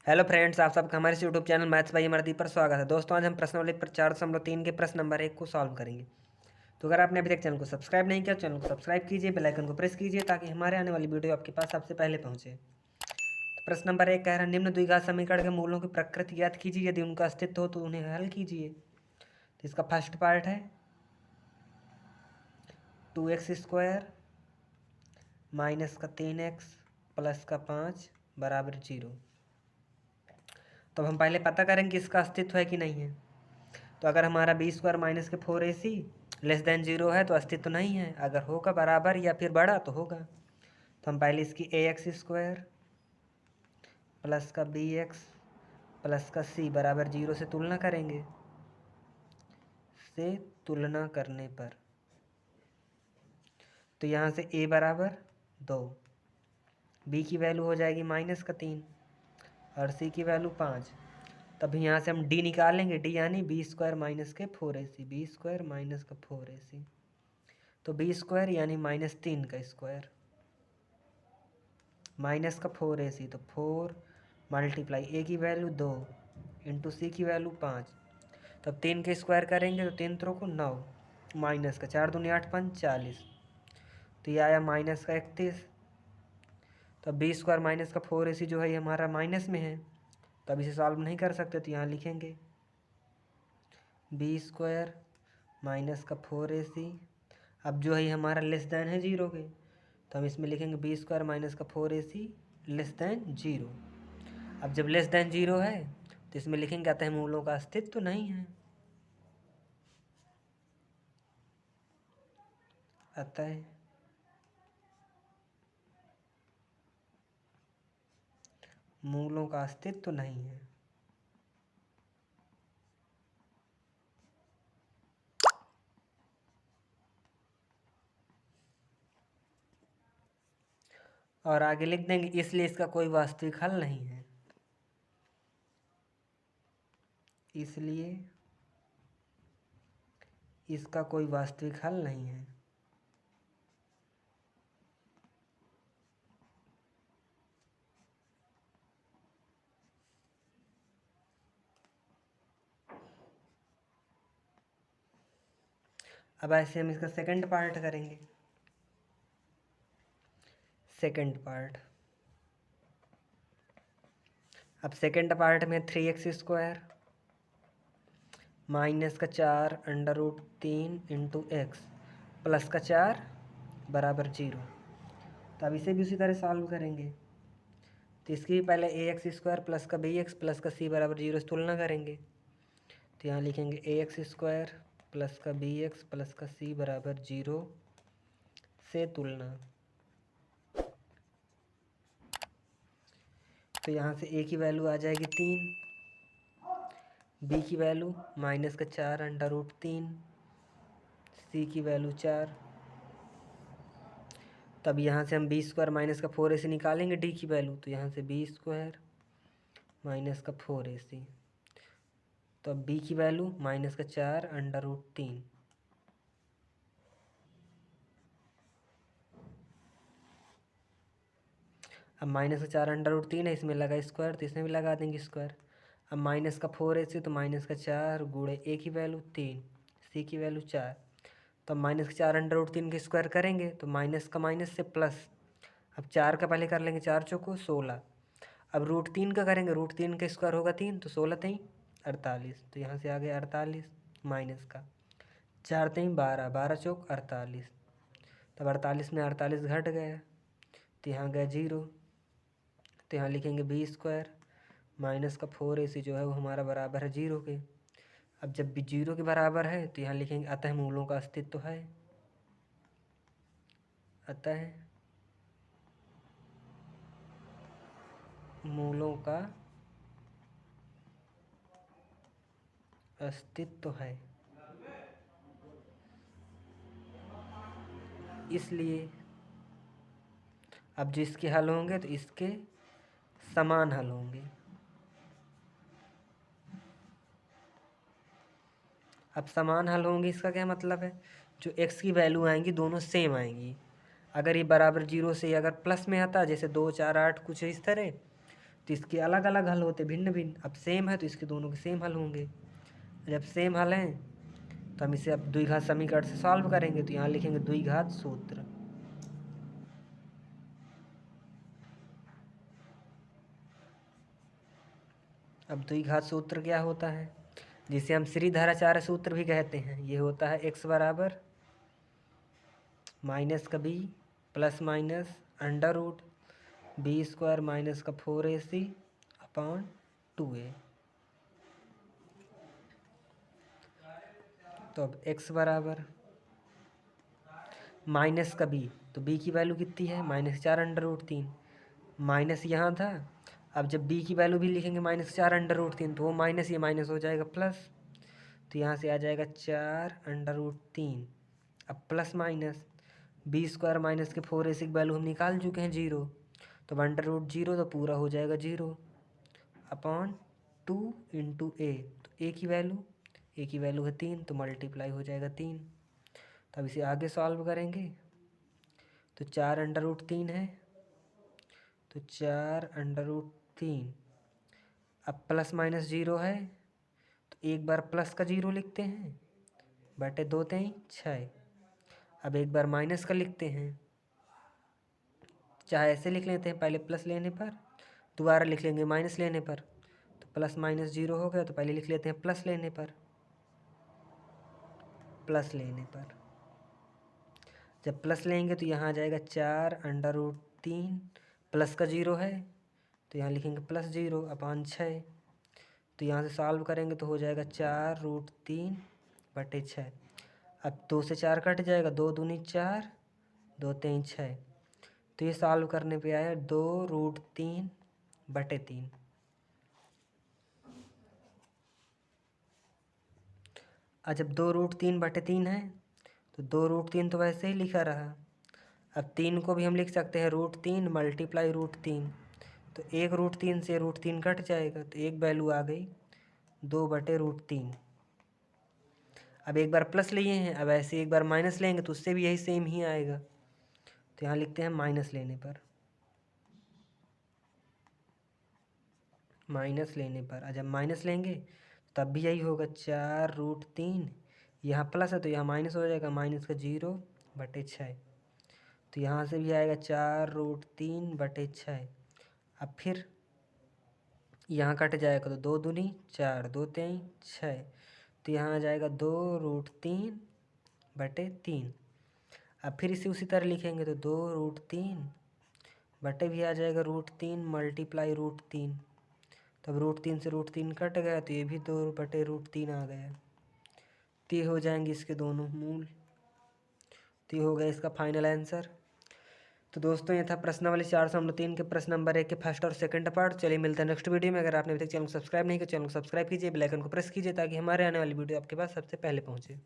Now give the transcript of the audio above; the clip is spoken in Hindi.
हेलो फ्रेंड्स, आप सबका हमारे YouTube channel maths by Amardeep पर स्वागत है। दोस्तों, आज हम प्रश्नावली पर 4.3 के प्रश्न नंबर 1 को सॉल्व करेंगे। तो अगर आपने अभी तक चैनल को सब्सक्राइब नहीं किया, चैनल को सब्सक्राइब कीजिए, बेल आइकन को प्रेस कीजिए ताकि हमारे आने वाली वीडियो आपके पास सबसे पहले पहुंचे। तो प्रश्न नंबर 1 कह रहा है, निम्न द्विघात समीकरण के मूलों की प्रकृति ज्ञात कीजिए, यदि उनका अस्तित्व हो तो उन्हें हल कीजिए। तो इसका फर्स्ट पार्ट है 2x² माइनस का 3x प्लस का 5 बराबर 0। तो हम पहले पता करेंगे कि इसका अस्तित्व है कि नहीं है। तो अगर हमारा b² माइनस के 4ac लेस देन 0 है तो अस्तित्व नहीं है। अगर होगा बराबर या फिर बड़ा तो होगा। तो हम पहले इसकी ax² प्लस का bx प्लस का c बराबर 0 से तुलना करेंगे। से तुलना करने पर तो यहाँ से a बराबर 2, b की वैल्यू हो जाएगी माइनस का 3 और c की वैल्यू 5। तब यहाँ से हम d निकालेंगे, d यानी b² माइनस के 4ac, b² माइनस का 4ac। तो b² यानी -3 का स्क्वायर माइनस का 4ac, तो 4 मल्टीप्लाई a की वैल्यू 2 इंटू c की वैल्यू 5। तब 3 के स्क्वायर करेंगे तो 3 को 9 माइनस का 4 दूनी 8 5 40। तो ये आया माइनस का 31। तो b² माइनस का 4ac जो है ये हमारा माइनस में है, तो अब इसे सॉल्व नहीं कर सकते। तो यहाँ लिखेंगे b² माइनस का 4ac। अब जो है हमारा लेस देन है 0 के, तो हम इसमें लिखेंगे b² माइनस का 4ac लेस देन 0। अब जब लेस देन 0 है तो इसमें लिखेंगे अतः मूलों का अस्तित्व तो नहीं है। अतः मूलों का अस्तित्व तो नहीं है। और आगे लिख देंगे इसलिए इसका कोई वास्तविक हल नहीं है। इसलिए इसका कोई वास्तविक हल नहीं है। अब ऐसे हम इसका सेकंड पार्ट करेंगे। सेकंड पार्ट, अब सेकंड पार्ट में 3x² माइनस का 4 √3 इंटू एक्स प्लस का 4 बराबर 0। तो अब इसे भी उसी तरह सॉल्व करेंगे। तो इसकी भी पहले ax² प्लस का bx प्लस का c बराबर 0 से तुलना करेंगे। तो यहाँ लिखेंगे ax² प्लस का bx प्लस का c बराबर 0 से तुलना। तो यहाँ से a की वैल्यू आ जाएगी 3, b की वैल्यू माइनस का 4 √3, c की वैल्यू 4। तब यहाँ से हम b² माइनस का 4ac निकालेंगे d की वैल्यू। तो यहाँ से b² माइनस का 4ac, तो अब b की वैल्यू माइनस का 4 √3। अब माइनस का 4 √3 है, इसमें लगा स्क्वायर तो इसमें भी लगा देंगे स्क्वायर। अब माइनस का 4ac तो माइनस का 4 गुणे a की वैल्यू 3, c की वैल्यू 4। तो अब माइनस का 4 √3 के स्क्वायर करेंगे तो माइनस का माइनस से प्लस। अब 4 का पहले कर लेंगे, 4 चौको 16। अब √3 का करेंगे, √3 का स्क्वायर होगा 3, तो 16 3 48। तो यहाँ से आ गया 48 माइनस का 4 3 12, 12 चौक 48। तब 48 में 48 घट गया तो यहाँ गया 0। तो यहाँ लिखेंगे b² माइनस का 4ac जो है वो हमारा बराबर है 0 के। अब जब भी 0 के बराबर है तो यहाँ लिखेंगे अतः मूलों का अस्तित्व है। अतः मूलों का अस्तित्व है। इसलिए अब जिसके हल होंगे तो इसके समान हल होंगे। अब समान हल होंगे इसका क्या मतलब है, जो x की वैल्यू आएंगी दोनों सेम आएंगी। अगर ये बराबर 0 से अगर प्लस में आता जैसे 2 4 8 कुछ इस तरह, तो इसके अलग अलग हल होते, भिन्न भिन्न। अब सेम है तो इसके दोनों के सेम हल होंगे। जब सेम हल हैं तो हम इसे अब द्विघात समीकरण से सॉल्व करेंगे। तो यहाँ लिखेंगे द्विघात सूत्र। अब द्विघात सूत्र क्या होता है, जिसे हम श्रीधराचार्य सूत्र भी कहते हैं। ये होता है x बराबर माइनस का b plus minus under root b square minus का 4ac अपॉन 2a। तो अब x बराबर माइनस का b, तो b की वैल्यू कितनी है, -4√3। माइनस यहाँ था, अब जब b की वैल्यू भी लिखेंगे -4√3 तो वो माइनस ये माइनस हो जाएगा प्लस। तो यहाँ से आ जाएगा 4√3। अब plus minus b square minus के 4ac की वैल्यू हम निकाल चुके हैं 0। तो 1/0 तो पूरा हो जाएगा 0 अपॉन 2 इंटू ए। तो ए की वैल्यू है 3, तो मल्टीप्लाई हो जाएगा 3। तो अब इसे आगे सॉल्व करेंगे तो 4√3 है, तो 4√3। अब प्लस माइनस 0 है तो एक बार प्लस का 0 लिखते हैं, बटे 2 3 6। अब एक बार माइनस का लिखते हैं, चाहे ऐसे लिख लेते हैं पहले प्लस लेने पर, दोबारा लिख लेंगे माइनस लेने पर। तो प्लस माइनस 0 हो गया, तो पहले लिख लेते हैं प्लस लेने पर। जब प्लस लेंगे तो यहाँ आ जाएगा 4√3, प्लस का 0 है तो यहाँ लिखेंगे प्लस 0 अपॉन 6। तो यहाँ से सॉल्व करेंगे तो हो जाएगा 4√3/6। अब 2 से 4 कट जाएगा, 2 दूनी 4, 2 3 6। तो ये सॉल्व करने पे आया 2√3/3। जब 2√3/3 है तो 2√3 तो वैसे ही लिखा रहा। अब 3 को भी हम लिख सकते हैं √3 मल्टीप्लाई √3। तो 1√3 से √3 कट जाएगा, तो एक वैल्यू आ गई 2/√3। अब एक बार प्लस लिए हैं, अब ऐसे एक बार माइनस लेंगे तो उससे भी यही सेम ही आएगा। तो यहाँ लिखते हैं माइनस लेने पर। जब माइनस लेंगे तब भी यही होगा 4√3। यहाँ प्लस है तो यहाँ माइनस हो जाएगा, माइनस का 0/6। तो यहाँ से भी आएगा 4√3/6। अब फिर यहाँ कट जाएगा तो 2 दूनी 4, 2 3 6। तो यहाँ आ जाएगा 2√3/3। अब फिर इसे उसी तरह लिखेंगे तो 2√3 बटे भी आ जाएगा √3 मल्टीप्लाई √3। तब √3 से √3 कट गया तो ये भी 2/√3 आ गया। तो ये हो जाएंगे इसके दोनों मूल। तो ये हो गया इसका फाइनल आंसर। तो दोस्तों ये था प्रश्नावली 403 के प्रश्न नंबर 1 के फर्स्ट और सेकंड पार्ट। चलिए मिलते हैं नेक्स्ट वीडियो में। अगर आपने अभी तक चैनल को सब्सक्राइब नहीं किया, चैनल को सब्सक्राइब कीजिए, बेल आइकन को प्रेस कीजिए ताकि हमारे आने वाली वीडियो आपके पास सबसे पहले पहुँचे।